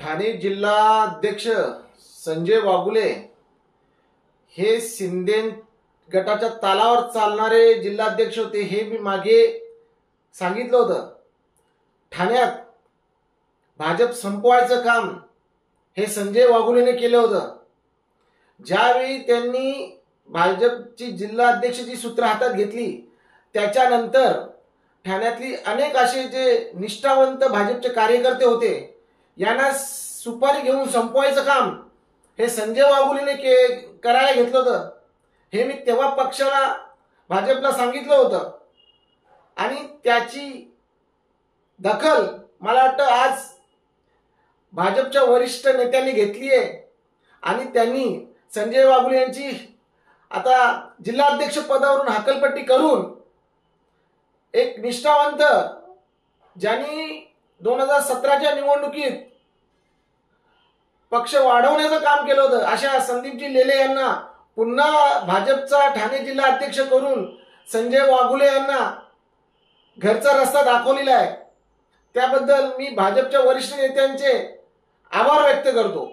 ठाणे जिल्हाध्यक्ष संजय वाघुले हे शिंदे गटाच्या तालावर चालणारे जिल्हाध्यक्ष होते हे मी मागे सांगितलं होतं। ठाण्यात भाजप संपवायचं काम हे संजय वाघुलेने केलं होतं। ज्यावेळी त्यांनी भाजपची जिल्हाध्यक्षाची सूत्र हातात घेतली त्याच्यानंतर ठाण्यातली अनेक असे जे निष्ठावंत भाजपचे कार्यकर्ते होते यांना सुपारी घेऊन संपवायचं काम हे संजय वाघुलेने करायला घेतलं होतं। हे मी तेव्हा पक्षाला भाजपला सांगितलं होतं आणि त्याची दखल मला वाटतं आज भाजपच्या वरिष्ठ नेत्यांनी घेतली आहे आणि त्यांनी संजय वाघुले यांची आता जिल्हाध्यक्ष पदावरून हकलपट्टी करून एक निष्ठावंत ज्यांनी 2017च्या निवडणुकीत पक्ष वाढवण्याचं काम केलं होतं अशा संदीपजी लेले यांना पुन्हा भाजपचा ठाणे जिल्हा अध्यक्ष करून संजय वाघुले यांना घरचा रस्ता दाखवलेला आहे। त्याबद्दल मी भाजपच्या वरिष्ठ नेत्यांचे आभार व्यक्त करतो।